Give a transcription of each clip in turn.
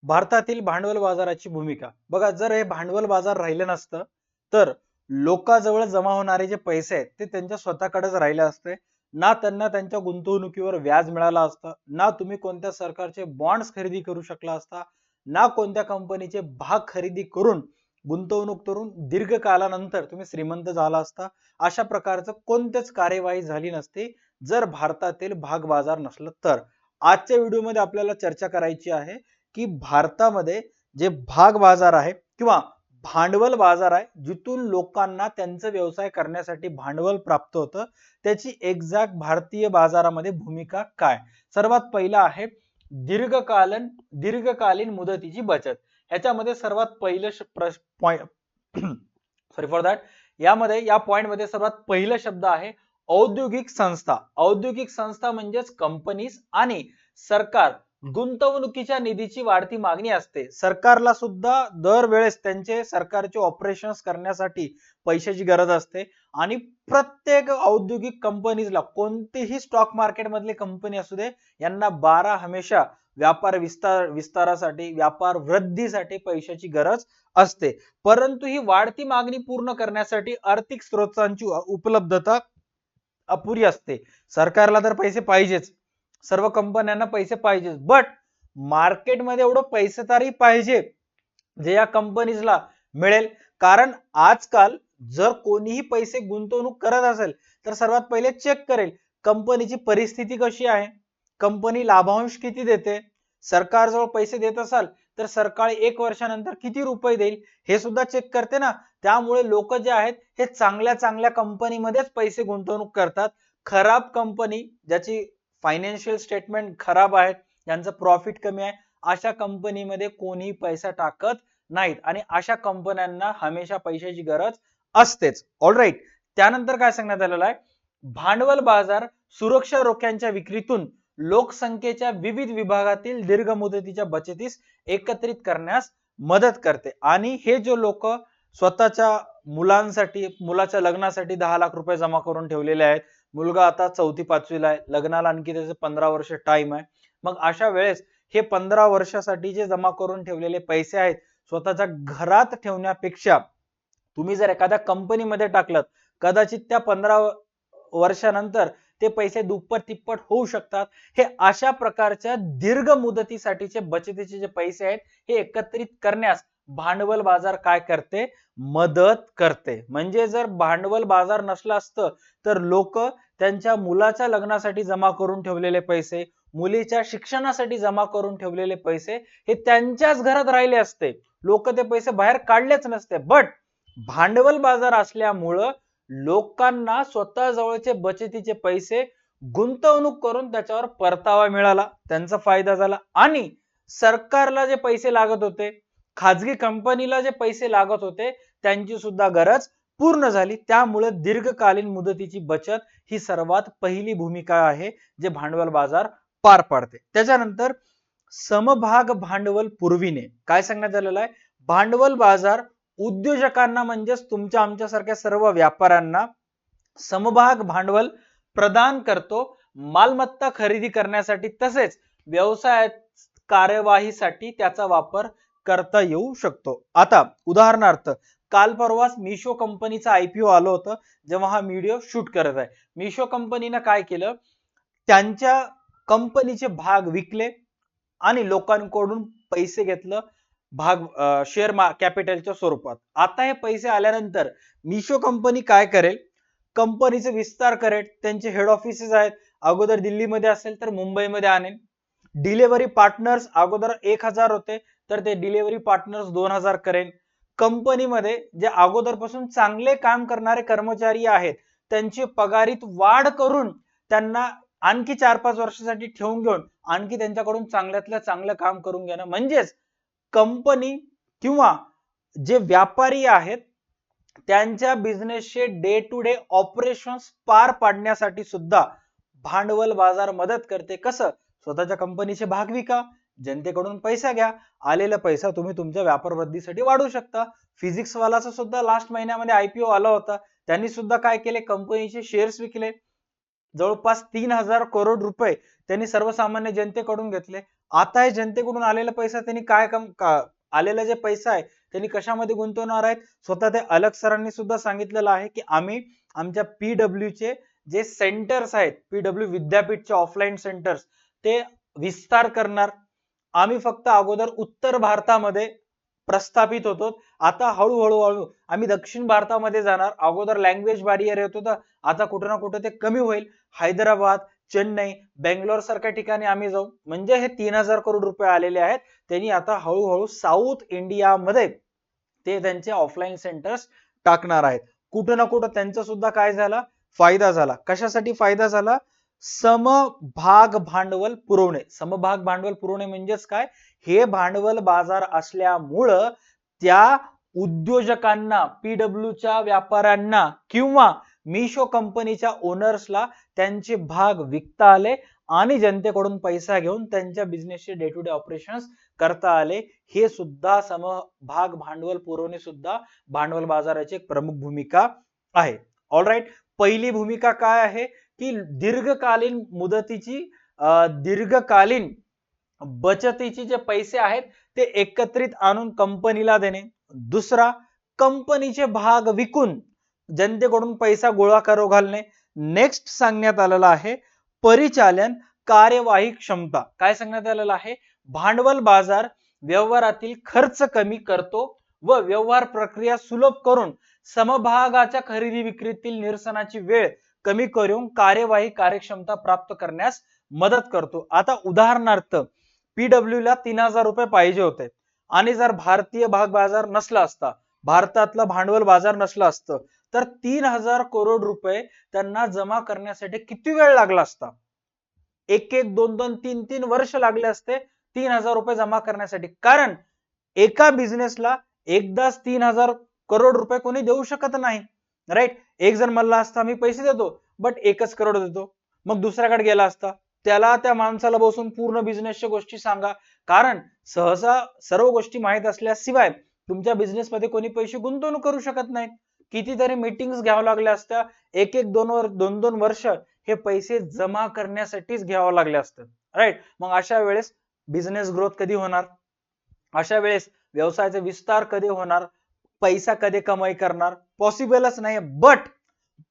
भारतातील भांडवल बाजाराची भूमिका बघा, जर हे भांडवल बाजार राहिलं नसतं तर लोकांजवळ जमा होणारे जे पैसे आहेत ते त्यांच्या स्वतःकडेच राहिले असते, ना त्यांना त्यांच्या गुंतवणुकीवर व्याज मिळालं असतं, ना तुम्ही कोणत्या सरकारचे बॉन्ड्स खरेदी करू शकला असता, ना कोणत्या कंपनीचे भाग खरेदी करून गुंतवणूक करून दीर्घ कालानंतर तुम्ही श्रीमंत झाला असता. अशा प्रकारचं कोणतेच कार्यवाही झाली नसती जर भारतातील भाग बाजार नसलं तर. आजच्या व्हिडिओमध्ये आपल्याला चर्चा करायची आहे की भारतामध्ये जे भाग बाजार आहे किंवा भांडवल बाजार आहे, जिथून लोकांना त्यांचा व्यवसाय करण्यासाठी भांडवल प्राप्त होतं, त्याची एक्झॅक्ट भारतीय बाजारामध्ये भूमिका काय. सर्वात पहिला आहे दीर्घकालीन मुदतीची बचत. ह्याच्यामध्ये सर्वात पहिलं सॉरी फॉर दॅट, यामध्ये या पॉइंट मध्ये सर्वात पहिला शब्द आहे औद्योगिक संस्था. औद्योगिक संस्था म्हणजेच कंपनीज आणि सरकार गुंतवणुकीच्या निधीची वाढती मागणी असते. सरकारला सुद्धा दरवेळेस त्यांचे सरकारचे ऑपरेशन्स करण्यासाठी पैशाची गरज असते आणि प्रत्येक औद्योगिक कंपनीजला, कोणतीही स्टॉक मार्केट मधली कंपनी असू दे, यांना हमेशा व्यापार विस्तारासाठी, व्यापार वृद्धीसाठी पैशाची गरज असते. परंतु ही वाढती मागणी पूर्ण करण्यासाठी आर्थिक स्रोतांची उपलब्धता अपुरी असते. सरकारला तर पैसे पाहिजेच, सर्व कंपन्यांना पैसे पाहिजे, बट मार्केटमध्ये एवढं पैसे तरी पाहिजे जे या कंपनीजला मिळेल. कारण आजकाल जर कोणीही पैसे गुंतवणूक करत असेल तर सर्वात पहिले चेक करेल कंपनीची परिस्थिती कशी आहे, कंपनी लाभांश किती देते, सरकारजवळ पैसे देत असाल तर सरकार 1 वर्षानंतर किती रुपये देईल हे सुद्धा चेक करते ना. त्यामुळे लोक जे आहेत हे चांगल्या चांगल्या कंपनीमध्येच पैसे गुंतवणूक करतात. खराब कंपनी, ज्याची फायनान्शियल स्टेटमेंट खराब आहेत, यांचं प्रॉफिट कमी आहे, अशा कंपनीमध्ये कोणी पैसा टाकत नाहीत आणि अशा कंपन्यांना हमेशा पैशाची गरज असतेच. ऑलराईट, त्यानंतर काय सांगण्यात आलेलं आहे, भांडवल बाजार सुरक्षा रोख्यांच्या विक्रीतून लोकसंख्येच्या विविध विभागातील दीर्घ मुदतीच्या बचतीस एकत्रित करण्यास मदत करते. आणि हे जो लोक स्वतःच्या मुलांसाठी, मुलाच्या लग्नासाठी 10 लाख रुपये जमा करून ठेवलेले आहेत, मुलगा आता 4थी 5वीला आहे, लग्नाला आणखी त्याचे 15 वर्ष टाइम आहे, मग अशा वेळेस हे 15 वर्षासाठी जे जमा करून ठेवलेले पैसे आहेत, स्वतःच्या घरात ठेवण्यापेक्षा तुम्ही जर एखाद्या कंपनीमध्ये टाकलं, कदाचित त्या 15 वर्षानंतर ते पैसे दुप्पट तिप्पट होऊ शकतात. हे अशा प्रकारच्या दीर्घ मुदतीसाठीचे बचतीचे जे पैसे आहेत हे एकत्रित करण्यास भांडवल बाजार काय करते, मदत करते. म्हणजे जर भांडवल बाजार नसला असतं तर लोक त्यांच्या मुलाच्या लग्नासाठी जमा करून ठेवलेले पैसे, मुलीच्या शिक्षणासाठी जमा करून ठेवलेले पैसे हे त्यांच्याच घरात राहिले असते, लोक ते पैसे बाहेर काढलेच नसते. बट भांडवल बाजार असल्यामुळं लोकांना स्वतः जवळचे बचतीचे पैसे गुंतवणूक करून त्याच्यावर परतावा मिळाला, त्यांचा फायदा झाला. आणि सरकारला जे पैसे लागत होते, खाजगी कंपनीला जे पैसे लागत होते, त्यांची सुद्धा गरज पूर्ण झाली. त्यामुळे दीर्घकालीन मुदतीची बचत ही सर्वात पहिली भूमिका आहे जे भांडवल बाजार पार पाडते. त्याच्यानंतर समभाग भांडवल पुरविणे. काय सांगण्यात आलेलं आहे, भांडवल बाजार उद्योजकांना म्हणजेच तुमच्या आमच्यासारख्या सर्व व्यापाऱ्यांना समभाग भांडवल प्रदान करतो, मालमत्ता खरेदी करण्यासाठी तसेच व्यवसायात कार्यवाहीसाठी त्याचा वापर करता येऊ शकतो. आता उदाहरणार्थ काल परवाच मिशो कंपनीचा आयपीओ आलं होतं, जेव्हा हा व्हिडिओ शूट करत आहे. मिशो कंपनीने काय केलं, त्यांच्या कंपनीचे भाग विकले आणि लोकांकडून पैसे घेतलं भाग शेअर कॅपिटलच्या स्वरूपात. आता हे पैसे आल्यानंतर मिशो कंपनी काय करेल, कंपनीचे विस्तार करेल, त्यांचे हेड ऑफिसेस आहेत, अगोदर दिल्लीमध्ये असेल तर मुंबईमध्ये आणेल. डिलिव्हरी पार्टनर्स अगोदर 1000 होते तर ते डिलिव्हरी पार्टनर्स 2000 करेल. कंपनीमध्ये जे अगोदरपासून चांगले काम करणारे कर्मचारी आहेत त्यांची पगारीत वाढ करून त्यांना आणखी 4-5 वर्षासाठी ठेवून घेऊन आणखी त्यांच्याकडून चांगल्यातलं चांगलं काम करून घेणं. म्हणजेच कंपनी किंवा जे व्यापारी आहेत त्यांच्या बिझनेसचे डे टू डे ऑपरेशन्स पार पाडण्यासाठी सुद्धा भांडवल बाजार मदत करते. कसं, स्वतःच्या कंपनीचे भाग विका, जनतेकडून पैसा घ्या, आलेला पैसा तुम्ही तुमच्या व्यापार वृद्धीसाठी वाढवू शकता. फिजिक्स वालाचा सुद्धा लास्ट महिन्यामध्ये आयपीओ आला होता, त्यांनी सुद्धा काय केले, कंपनीचे शेअर्स विकले, जवळपास 3000 करोड रुपये त्यांनी सर्वसामान्य जनतेकडून घेतले. आता हे जनतेकडून आलेला पैसा त्यांनी आलेला जे पैसा आहे त्यांनी कशामध्ये गुंतवणार आहेत? स्वतः ते अलग सरांनी सुद्धा सांगितलेलं आहे की आम्ही आमच्या PW चे जे सेंटर्स आहेत, PW विद्यापीठचे ऑफलाईन सेंटर्स, ते विस्तार करणार. आम्ही फक्त अगोदर उत्तर भारतामध्ये प्रस्थापित होतो, आता हळूहळू आम्ही दक्षिण भारतामध्ये जाणार. अगोदर लँग्वेज बॅरियर येत होतं, आता कुठं ना कुठं ते कमी होईल. हैदराबाद, चेन्नई, बेंगलोर सारख्या ठिकाणी आम्ही जाऊ. म्हणजे हे 3000 करोड रुपये आलेले आहेत. त्यांनी आता हळूहळू साऊथ इंडियामध्ये ते त्यांचे ऑफलाईन सेंटर्स टाकणार आहेत. कुठं ना कुठं त्यांचा सुद्धा काय झाला? फायदा झाला. कशासाठी फायदा झाला? समभाग भांडवल पुरवणे. समभाग भांडवल पुरवणे म्हणजेच काय? हे भांडवल बाजार असल्यामुळं त्या उद्योजकांना, PWच्या व्यापाऱ्यांना किंवा मिशो कंपनीच्या ओनर्सला त्यांचे भाग विकता आले आणि जनतेकडून पैसा घेऊन त्यांच्या बिझनेसचे डे टू डे ऑपरेशन्स करता आले. हे सुद्धा समभाग भांडवल पुरवणे सुद्धा भांडवल बाजाराची एक प्रमुख भूमिका आहे. ऑलराईट, पहिली भूमिका काय आहे की दीर्घकालीन मुदतीची दीर्घकालीन बचतीचे जे पैसे आहेत ते एकत्रित आणून कंपनीला देणे. दुसरा, कंपनीचे भाग विकून जनतेकडून पैसा गोळा करू घालणे. नेक्स्ट सांगण्यात आलेला आहे परिचालन कार्यवाही क्षमता. काय सांगण्यात आलेलं आहे? भांडवल बाजार व्यवहारातील खर्च कमी करतो व व्यवहार प्रक्रिया सुलभ करून समभागाच्या खरेदी विक्रीतील निरसनाची वेळ कमी करून कार्यवाही कार्यक्षमता प्राप्त करण्यास मदत करतो. आता उदाहरणार्थ PW ला 3000 रुपये पाहिजे होते आणि जर भारतीय भाग बाजार नसला असता, भारतातला भांडवल बाजार नसला असतं, तर 3000 करोड रुपये त्यांना जमा करण्यासाठी किती वेळ लागला असता? 1-1, 2-2, 3-3 वर्ष लागले असते 3000 रुपये जमा करण्यासाठी. कारण एका बिझनेसला एकदाच 3000 करोड रुपये कोणी देऊ शकत नाही. राईट? एक जण म्हणला असता मी पैसे देतो बट 1च करोड देतो, मग दुसऱ्याकडे गेला असता, त्याला त्या माणसाला बसून पूर्ण बिझनेसच्या गोष्टी सांगा. कारण सहसा सर्व गोष्टी माहित असल्याशिवाय तुमच्या बिझनेसमध्ये कोणी पैसे गुंतवणूक करू शकत नाहीत. कितीतरी मीटिंग्स घ्याव्या लागल्या असत्या, 1-1, 2-2 वर्ष हे पैसे जमा करण्यासाठीच घ्यावं लागले असतं. राईट? मग अशा वेळेस बिझनेस ग्रोथ कधी होणार? अशा वेळेस व्यवसायाचा विस्तार कधी होणार? पैसा कधी कमाई करणार? पॉसिबलच नाही. बट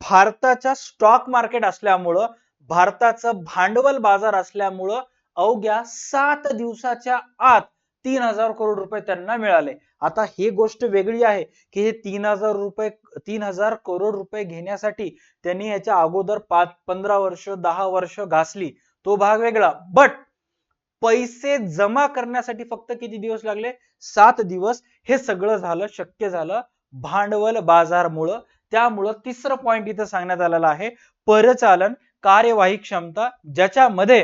भारताच्या स्टॉक मार्केट असल्यामुळं, भारताचं भांडवल बाजार असल्यामुळं अवघ्या 7 दिवसाच्या आत 3000 करोड रुपये त्यांना मिळाले. आता ही गोष्ट वेगळी आहे की हे 3000 करोड रुपये घेण्यासाठी त्यांनी याच्या अगोदर 15 वर्ष 10 वर्ष घासली, तो भाग वेगळा. बट पैसे जमा करण्यासाठी फक्त किती दिवस लागले? 7 दिवस. हे सगळं झालं, शक्य झालं भांडवल बाजारमुळं. त्यामुळं तिसरं पॉइंट इथं सांगण्यात आलेला आहे परिचालन कार्यवाही क्षमता, ज्याच्यामध्ये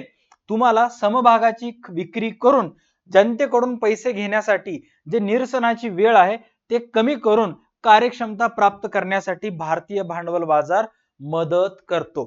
तुम्हाला समभागाची विक्री करून जनतेकडून पैसे घेण्यासाठी जे निरसनाची वेळ आहे ते कमी करून कार्यक्षमता प्राप्त करण्यासाठी भारतीय भांडवल बाजार मदत करतो.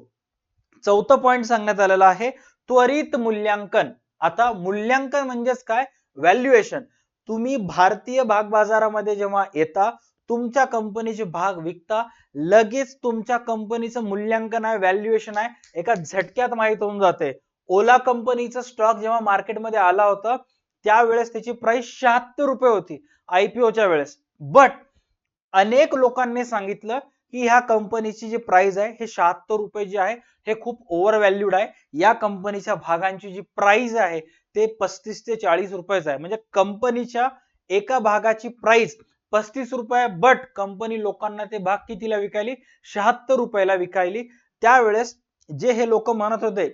चौथं पॉइंट सांगण्यात आलेला आहे त्वरित मूल्यांकन. आता मूल्यांकन म्हणजेच काय? व्हॅल्युएशन. तुम्ही भारतीय भाग बाजारामध्ये जेव्हा येता, तुमच्या कंपनीचे भाग विकता, लगेच तुमच्या कंपनीचं मूल्यांकन आहे, व्हॅल्युएशन आहे, एका झटक्यात माहित होऊन जाते. ओला कंपनीचा स्टॉक जेव्हा मार्केटमध्ये आला होता त्यावेळेस त्याची प्राइस 76 रुपये होती IPOच्या वेळेस. बट अनेक लोकांनी सांगितलं की ह्या कंपनीची जी प्राइस आहे हे 76 रुपये जी आहे हे खूप ओव्हर व्हॅल्यूड आहे. या कंपनीच्या भागांची जी प्राइस आहे ते 35 ते 40 रुपयेच आहे. म्हणजे कंपनीच्या एका भागाची प्राइस 35 रुपये, बट कंपनी लोकांना ते भाग कितीला विकायली? 76 रुपयाला विकायली. त्यावेळेस जे हे लोक म्हणत होते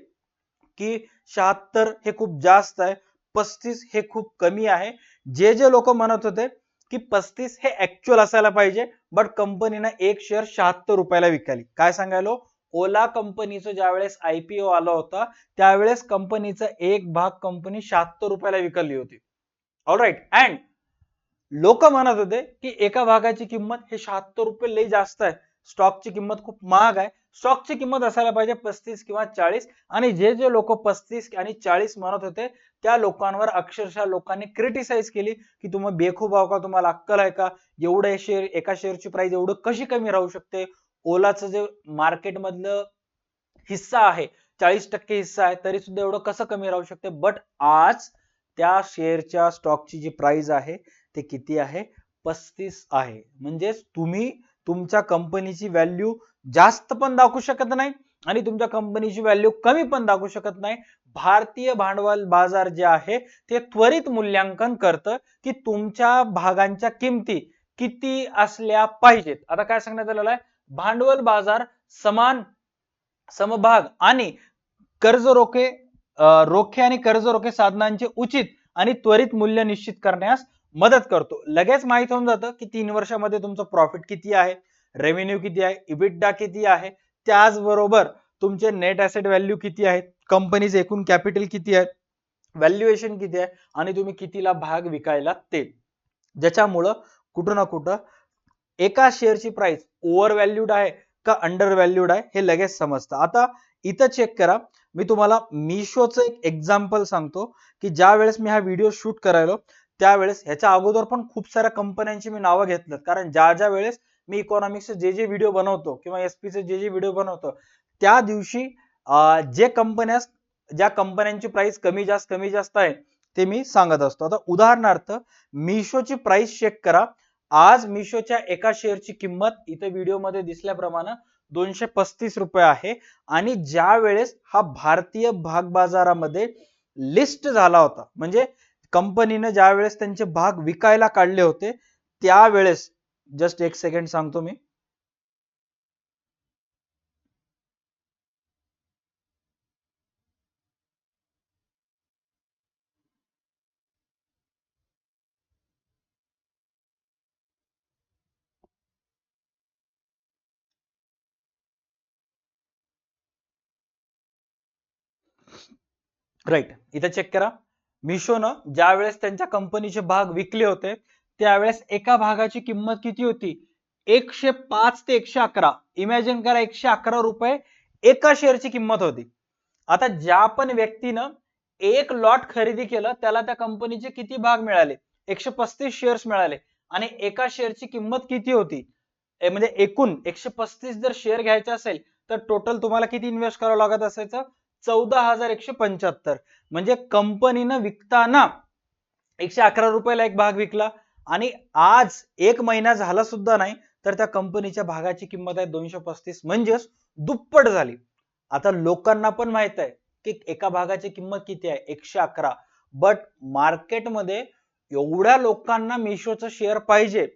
की 76 हे खूप जास्त आहे, 35 हे खूप कमी आहे, जे लोक म्हणत होते की 35 हे ऍक्च्युअल असायला पाहिजे, बट कंपनीने एक शेअर 76 रुपयाला विकायली. काय सांगायलो? ओला कंपनीचं ज्यावेळेस IPO आला होता त्यावेळेस कंपनीचा एक भाग कंपनी 76 रुपयाला विकली होती. ऑलराईट. अँड लोक म्हणत होते की एका भागाची किंमत हे 76 रुपये लई जास्त आहे, स्टॉकची किंमत खूप महाग आहे, स्टॉकची किंमत असायला पाहिजे 35 किंवा 40. आणि जे लोक 35 आणि 40 म्हणत होते त्या लोकांवर अक्षरशः लोकांनी क्रिटिसाइज केली की तुम्ही बेखूब आहो का, तुम्हाला अक्कल आहे का, एवढे शेअर, एका शेअरची प्राइस एवढं कशी कमी राहू शकते? ओलाचं जे मार्केट मधलं हिस्सा आहे 40% हिस्सा आहे, तरी सुद्धा एवढं कसं कमी राहू शकते? बट आज त्या शेअरच्या स्टॉकची जी प्राइस आहे ते किती आहे? 35 आहे. म्हणजेच तुम्ही तुमच्या कंपनीची व्हॅल्यू जास्त पण दाखवू शकत नाही आणि तुमच्या कंपनीची व्हॅल्यू कमी पण दाखवू शकत नाही. भारतीय भांडवल बाजार जे आहे ते त्वरित मूल्यांकन करतं की तुमच्या भागांच्या किमती किती असल्या पाहिजेत. आता काय सांगण्यात आलेलं आहे? भांडवल बाजार समान समभाग आणि कर्ज रोखे आणि कर्ज रोखे साधनांचे उचित आणि त्वरित मूल्य निश्चित करण्यास मदत करतो. लगेच माहित होऊन जातं की 3 वर्षामध्ये तुमचं प्रॉफिट किती आहे, रेव्हेन्यू किती आहे, इबिटडा किती आहे, त्याचबरोबर तुमचे नेट ऍसेट व्हॅल्यू किती आहे, कंपनीचे एकूण कॅपिटल किती आहे, व्हॅल्युएशन किती आहे आणि तुम्ही कितीला भाग विकायला ते. ज्याच्यामुळं कुठं ना कुठं एका शेअरची प्राइस ओव्हर व्हॅल्यूड आहे का अंडर व्हॅल्यूड आहे हे लगेच समजतं. आता इथं चेक करा, मी तुम्हाला मिशोचं एक एक्झाम्पल सांगतो की ज्या वेळेस मी हा व्हिडिओ शूट करायलो त्यावेळेस ह्याच्या अगोदर पण खूप साऱ्या कंपन्यांची मी नावं घेतलं, कारण ज्या वेळेस मी इकॉनॉमिक्सचे जे व्हिडिओ बनवतो किंवा एसपीचे जे व्हिडिओ बनवतो त्या दिवशी ज्या कंपन्यांची प्राइस कमी जास्त आहे ते मी सांगत असतो. आता उदाहरणार्थ मिशोची प्राइस चेक करा. आज मिशोच्या एका शेअरची किंमत इथे व्हिडिओ मध्ये दिसल्याप्रमाणे 235 रुपये आहे आणि ज्या वेळेस हा भारतीय भाग बाजारामध्ये लिस्ट झाला होता, म्हणजे कंपनीने ज्या वेळेस त्यांचे भाग विकायला काढले होते त्यावेळेस, जस्ट एक सेकंड सांगतो मी, राईट, इथे चेक करा. मिशोनं ज्या वेळेस त्यांच्या कंपनीचे भाग विकले होते त्यावेळेस एका भागाची किंमत किती होती? 105 ते 111. इमॅजिन करा, 111 रुपये एका शेअरची किंमत होती. आता ज्या पण व्यक्तीनं एक लॉट खरेदी केलं त्याला त्या कंपनीचे किती भाग मिळाले? 135 शेअर्स मिळाले आणि एका शेअरची किंमत किती होती? म्हणजे एकूण 135 जर शेअर घ्यायचे असेल तर टोटल तुम्हाला किती इन्व्हेस्ट करावं लागत असायचं? 14,175. म्हणजे कंपनीनं विकताना 111 रुपयाला एक भाग विकला आणि आज एक महिना झाला सुद्धा नाही तर त्या कंपनीच्या भागाची किंमत आहे 235, म्हणजेच दुप्पट झाली. आता लोकांना पण माहित आहे की एका भागाची किंमत किती आहे? 111. बट मार्केटमध्ये एवढ्या लोकांना मिशोचं शेअर पाहिजे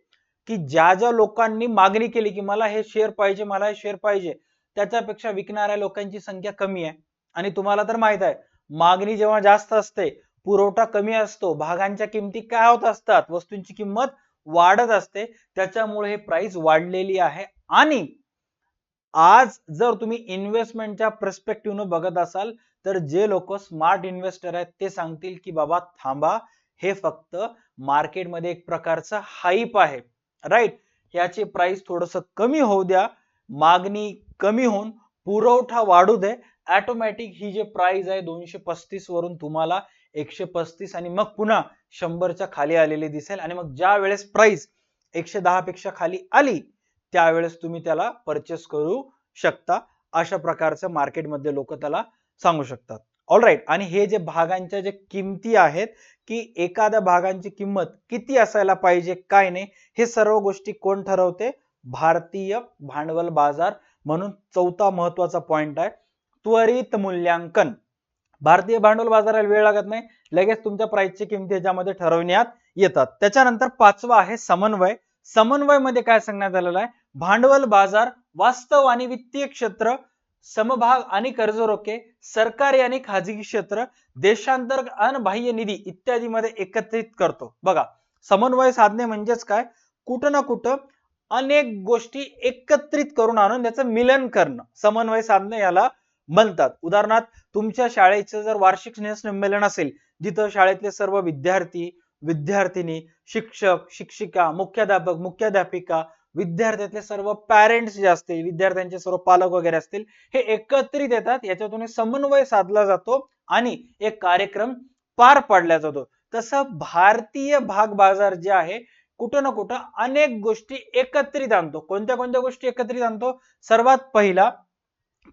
की ज्या लोकांनी मागणी केली की मला हे शेअर पाहिजे, मला हे शेअर पाहिजे, त्याच्यापेक्षा विकणाऱ्या लोकांची संख्या कमी आहे. आणि तुम्हाला तर माहित आहे, मागणी जेव्हा जास्त असते पुरवठा कमी असतो, भागांच्या किमती काय होत असतात? वस्तूंची किंमत वाढत असते, त्याच्यामुळे हे प्राइस वाढलेली आहे. आणि आज जर तुम्ही इन्व्हेस्टमेंटच्या पर्स्पेक्टिव्हने बघत असाल तर जे लोक स्मार्ट इन्व्हेस्टर आहेत ते सांगतील की बाबा थांबा, हे फक्त मार्केटमध्ये एक प्रकारचं हाईप आहे, राईट. याची प्राइस थोडस कमी होऊ द्या, मागणी कमी होऊन पुरवठा वाढू दे, ऑटोमॅटिक ही जे प्राइस आहे 235 वरून तुम्हाला 135 आणि मग पुन्हा 100च्या खाली आलेली दिसेल. आणि मग ज्या वेळेस प्राइस 110 पेक्षा खाली आली त्यावेळेस तुम्ही त्याला परचेस करू शकता. अशा प्रकारचं मार्केटमध्ये लोक त्याला सांगू शकतात. ऑलराईट. आणि हे जे भागांच्या जे किमती आहेत की एखाद्या भागांची किंमत किती असायला पाहिजे काय नाही, हे सर्व गोष्टी कोण ठरवते? भारतीय भांडवल बाजार. म्हणून चौथा महत्वाचा पॉइंट आहे त्वरित मूल्यांकन. भारतीय भांडवल बाजाराला वेळ लागत नाही, लगेच तुमच्या प्राइसची किमती याच्यामध्ये ठरवण्यात येतात. त्याच्यानंतर पाचवा आहे समन्वय. समन्वय मध्ये काय सांगण्यात आलेलं आहे? भांडवल बाजार वास्तव आणि वित्तीय क्षेत्र, समभाग आणि कर्ज रोखे, सरकारी आणि खाजगी क्षेत्र, देशांतर्गत आणि बाह्य निधी इत्यादी मध्ये एकत्रित करतो. बघा, समन्वय साधने म्हणजेच काय? कुठं ना कुठं अनेक गोष्टी एकत्रित करून आणून त्याचं मिलन करणं समन्वय साधने याला म्हणतात. उदाहरणार्थ तुमच्या शाळेचं जर वार्षिक स्नेहसंमेलन असेल, जिथं शाळेतले सर्व विद्यार्थी विद्यार्थिनी, शिक्षक शिक्षिका, मुख्याध्यापक मुख्याध्यापिका, विद्यार्थ्यातले सर्व पॅरेंट्स जे असतील, विद्यार्थ्यांचे सर्व पालक वगैरे असतील, हे एकत्रित येतात, याच्यातून समन्वय साधला जातो आणि एक कार्यक्रम पार पाडला जातो. तसं भारतीय भाग बाजार जे आहे कुठं ना कुठं अनेक गोष्टी एकत्रित आणतो. कोणत्या कोणत्या गोष्टी एकत्रित आणतो? सर्वात पहिला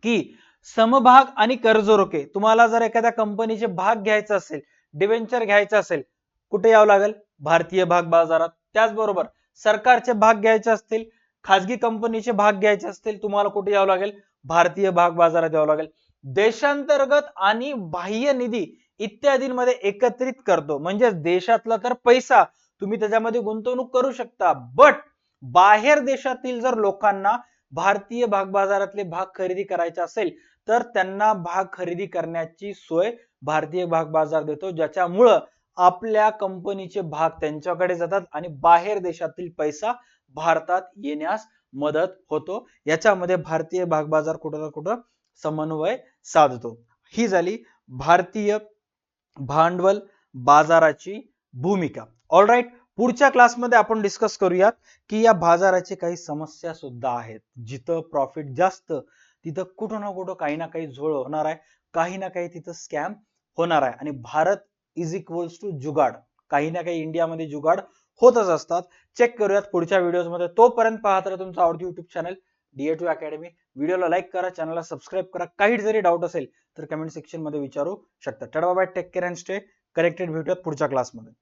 की समभाग आणि कर्ज रोखे, तुम्हाला जर एखाद्या कंपनीचे भाग घ्यायचा असेल, डिबेंचर घ्यायचं असेल, कुठे यावं लागेल? भारतीय भाग बाजारात. त्याचबरोबर सरकारचे भाग घ्यायचे असतील, खाजगी कंपनीचे भाग घ्यायचे असतील, तुम्हाला कुठे यावं लागेल? भारतीय भाग बाजारात यावं लागेल. देशांतर्गत आणि बाह्य निधी इत्यादींमध्ये एकत्रित करतो, म्हणजे देशातला तर पैसा तुम्ही त्याच्यामध्ये गुंतवणूक करू शकता, बट बाहेर देशातील जर लोकांना भारतीय भाग बाजारातले भाग खरेदी करायचे असेल तर त्यांना भाग खरेदी करण्याची सोय भारतीय भाग बाजार देतो, ज्याच्यामुळं आपल्या कंपनीचे भाग त्यांच्याकडे जातात आणि बाहेर देशातील पैसा भारतात येण्यास मदत होतो. याच्यामध्ये भारतीय भाग बाजार कुठं ना कुठं समन्वय साधतो. ही झाली भारतीय भांडवल बाजाराची भूमिका. ऑलराईट, पुढच्या क्लासमध्ये आपण डिस्कस करूयात की या बाजाराची काही समस्या सुद्धा आहेत. जिथं प्रॉफिट जास्त तिथं कुठं ना कुठं काही ना काही झोळ होणार आहे, काही ना काही तिथं स्कॅम होणार आहे आणि भारत इज इक्वल्स टू जुगाड. काही ना काही इंडियामध्ये जुगाड होतच असतात. चेक करूयात पुढच्या व्हिडिओमध्ये. तोपर्यंत पाहत राहा तुमचं आवडती युट्यूब चॅनल DA2 अकॅडमी. व्हिडिओला लाईक करा, चॅनलला सबस्क्राईब करा. काही जरी डाऊट असेल तर कमेंट सेक्शन मध्ये विचारू शकता. Tata bye, take care and stay connected. भेटूयात पुढच्या क्लासमध्ये.